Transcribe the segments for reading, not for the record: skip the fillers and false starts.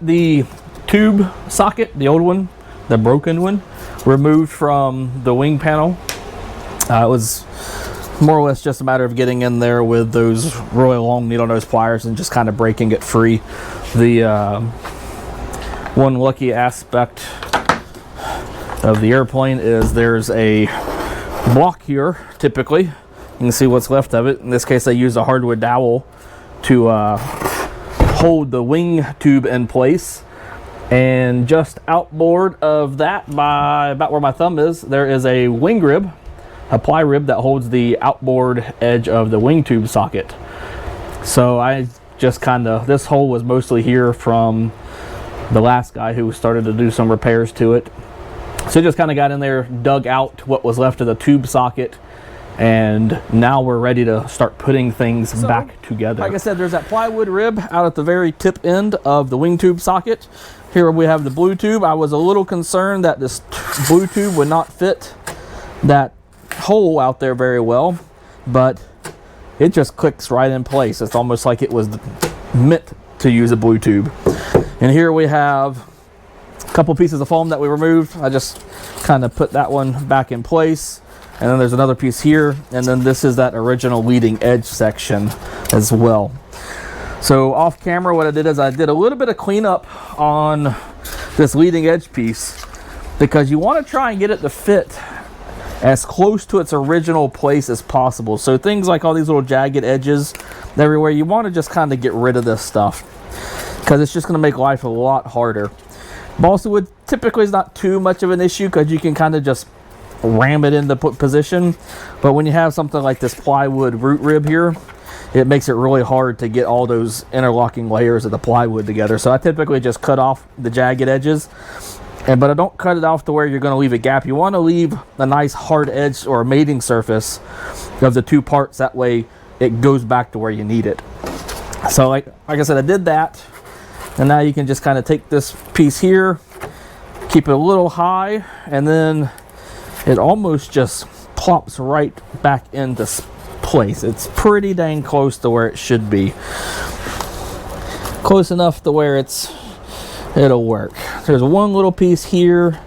got the tube socket, the old one, the broken one, removed from the wing panel. It was more or less just a matter of getting in there with those really long needle nose pliers and just kind of breaking it free. The one lucky aspect of the airplane is there's a block here. Typically, you can see what's left of it. In this case, I used a hardwood dowel to hold the wing tube in place. And just outboard of that, by about where my thumb is, there is a wing rib, a ply rib that holds the outboard edge of the wing tube socket. So I just kind of, this hole was mostly here from the last guy who started to do some repairs to it. So just kind of got in there, dug out what was left of the tube socket, and now we're ready to start putting things back together. Like I said, there's that plywood rib out at the very tip end of the wing tube socket. Here we have the blue tube. I was a little concerned that this blue tube would not fit that hole out there very well, but it just clicks right in place. It's almost like it was meant to use a blue tube. And here we have a couple pieces of foam that we removed. I just kind of put that one back in place, and then there's another piece here, and then this is that original leading edge section as well. So off camera, what I did is I did a little bit of cleanup on this leading edge piece, because you want to try and get it to fit as close to its original place as possible. So things like all these little jagged edges everywhere, you want to just kind of get rid of this stuff, because it's just going to make life a lot harder. Balsa wood typically is not too much of an issue, because you can kind of just ram it into position. But when you have something like this plywood root rib here, it makes it really hard to get all those interlocking layers of the plywood together. So I typically just cut off the jagged edges, but I don't cut it off to where you're going to leave a gap. You want to leave a nice hard edge or a mating surface of the two parts. That way it goes back to where you need it. So like I said, I did that. And now you can just kind of take this piece here, keep it a little high, and then it almost just plops right back into place. It's pretty dang close to where it should be. Close enough to where it'll work. There's one little piece here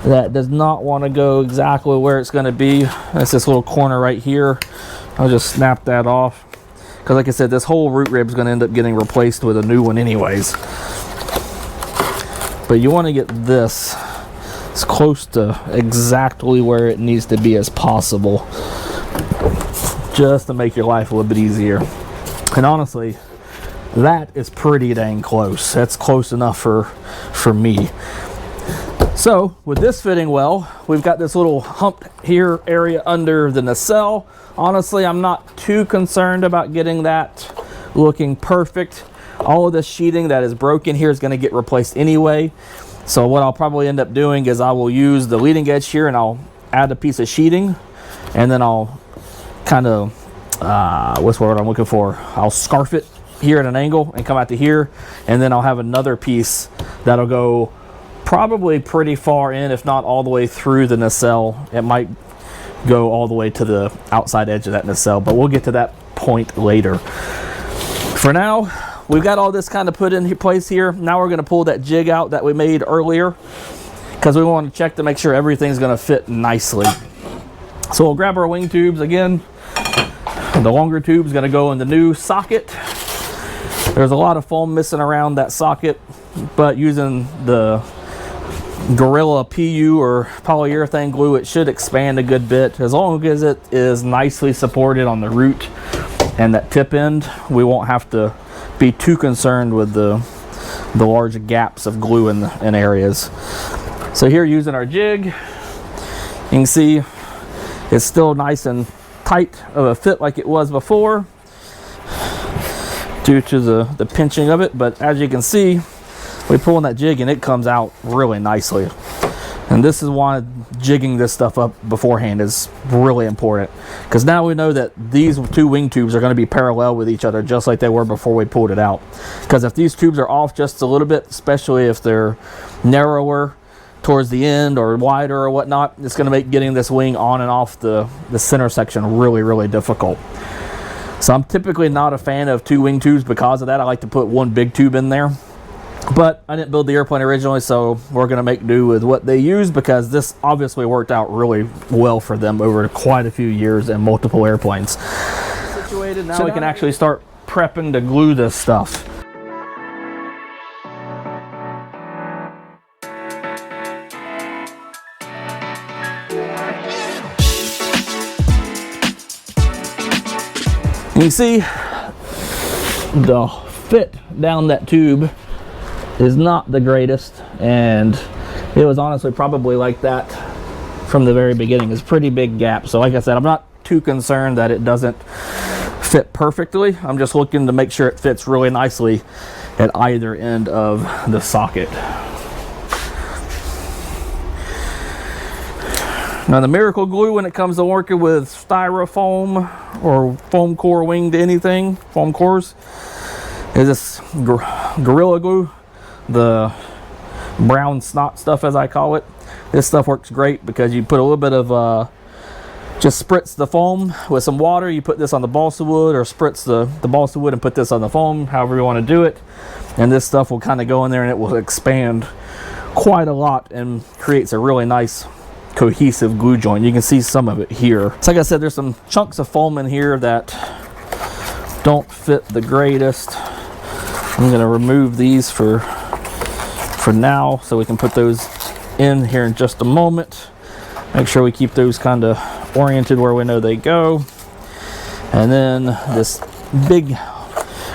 that does not want to go exactly where it's going to be. That's this little corner right here. I'll just snap that off, because like I said, this whole root rib is going to end up getting replaced with a new one anyways. But you want to get this as close to exactly where it needs to be as possible, just to make your life a little bit easier. And honestly, that is pretty dang close. That's close enough for me. So with this fitting well, we've got this little hump here area under the nacelle. Honestly, I'm not too concerned about getting that looking perfect. All of this sheeting that is broken here is going to get replaced anyway. So what I'll probably end up doing is I will use the leading edge here, and I'll add a piece of sheeting, and then I'll kind of, what's the word I'm looking for? I'll scarf it here at an angle and come out to here, and then I'll have another piece that'll go probably pretty far in, if not all the way through the nacelle. It might go all the way to the outside edge of that nacelle, but we'll get to that point later. For now, we've got all this kind of put in place here. Now we're going to pull that jig out that we made earlier, because we want to check to make sure everything's going to fit nicely. So we'll grab our wing tubes again. The longer tube is going to go in the new socket. There's a lot of foam missing around that socket, but using the Gorilla PU or polyurethane glue, it should expand a good bit. As long as it is nicely supported on the root and that tip end, we won't have to be too concerned with the large gaps of glue in areas. So here, using our jig, you can see it's still nice and tight of a fit like it was before due to the pinching of it. But as you can see, we pull on that jig and it comes out really nicely. And this is why jigging this stuff up beforehand is really important, because now we know that these two wing tubes are going to be parallel with each other, just like they were before we pulled it out. Because if these tubes are off just a little bit, especially if they're narrower towards the end or wider or whatnot, it's going to make getting this wing on and off the center section really difficult. So I'm typically not a fan of two wing tubes because of that. I like to put one big tube in there. But I didn't build the airplane originally, so we're going to make do with what they use, because this obviously worked out really well for them over quite a few years and multiple airplanes. Situated, now we can actually start prepping to glue this stuff. You see, the fit down that tube is not the greatest, and it was honestly probably like that from the very beginning. It's a pretty big gap. So like I said, I'm not too concerned that it doesn't fit perfectly. I'm just looking to make sure it fits really nicely at either end of the socket. Now the miracle glue when it comes to working with styrofoam or foam core winged anything, foam cores, is this Gorilla Glue, the brown snot stuff as I call it. This stuff works great because you put a little bit of just spritz the foam with some water. You put this on the balsa wood, or spritz the balsa wood and put this on the foam, however you want to do it. And this stuff will kind of go in there and it will expand quite a lot and creates a really nice cohesive glue joint. You can see some of it here. So like I said, there's some chunks of foam in here that don't fit the greatest. I'm going to remove these for now, so we can put those in here in just a moment. Make sure we keep those kind of oriented where we know they go. And then this big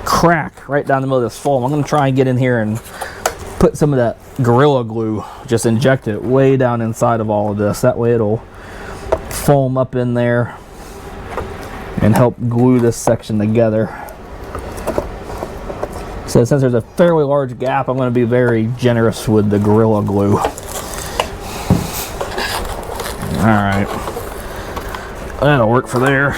crack right down the middle of this foam, I'm going to try and get in here and put some of that Gorilla Glue, just inject it way down inside of all of this. That way it'll foam up in there and help glue this section together. So since there's a fairly large gap, I'm going to be very generous with the Gorilla Glue. Alright, that'll work for there.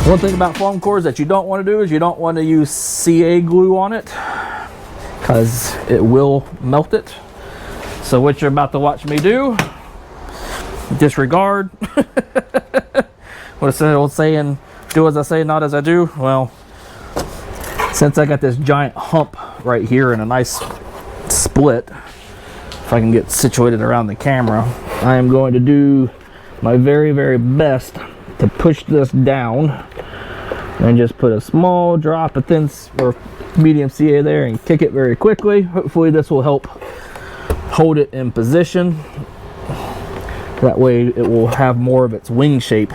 One thing about foam cores that you don't want to do is you don't want to use CA glue on it, because it will melt it. So what you're about to watch me do, disregard. What's the old saying, do as I say, not as I do? Well, since I got this giant hump right here and a nice split, if I can get situated around the camera, I am going to do my very, very best to push this down and just put a small drop of thin or medium CA there and kick it very quickly. Hopefully this will help hold it in position. That way it will have more of its wing shape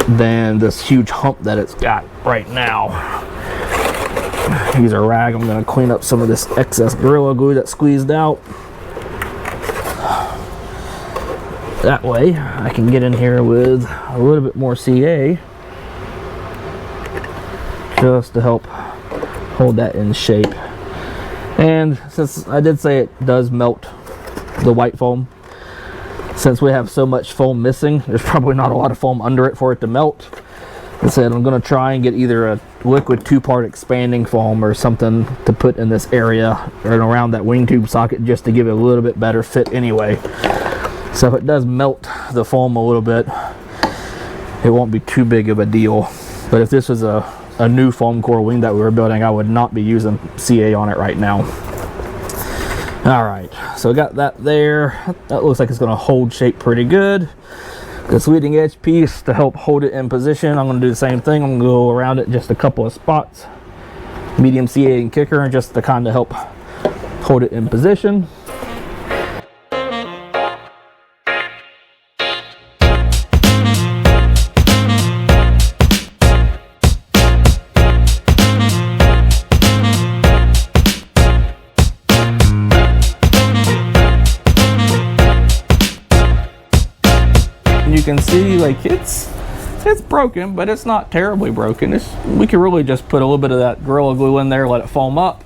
than this huge hump that it's got right now. Use a rag. I'm going to clean up some of this excess Gorilla Glue that squeezed out. That way I can get in here with a little bit more CA just to help hold that in shape. And since I did say it does melt the white foam, since we have so much foam missing, there's probably not a lot of foam under it for it to melt. I said I'm going to try and get either a liquid 2-part expanding foam or something to put in this area and around that wing tube socket, just to give it a little bit better fit anyway. So if it does melt the foam a little bit, it won't be too big of a deal. But if this was a new foam core wing that we were building, I would not be using CA on it right now. Alright, so I got that there. That looks like it's going to hold shape pretty good. This leading edge piece to help hold it in position, I'm going to do the same thing. I'm going to go around it just a couple of spots, medium CA and kicker, just to kind of help hold it in position. You can see, like, it's broken, but it's not terribly broken. We could really just put a little bit of that Gorilla Glue in there, let it foam up,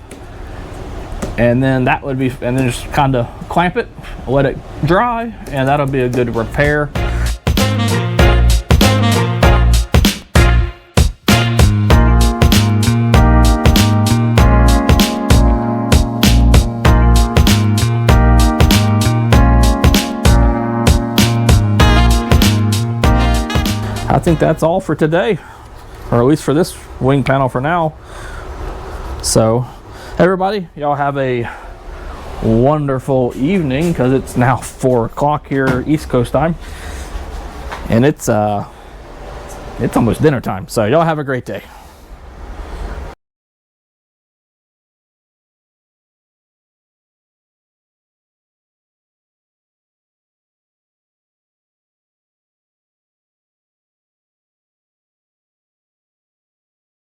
and then that would be, and then just kind of clamp it, let it dry, and that'll be a good repair. I think that's all for today, or at least for this wing panel for now. So everybody, y'all have a wonderful evening, because it's now 4 o'clock here East Coast time, and it's almost dinner time. So y'all have a great day.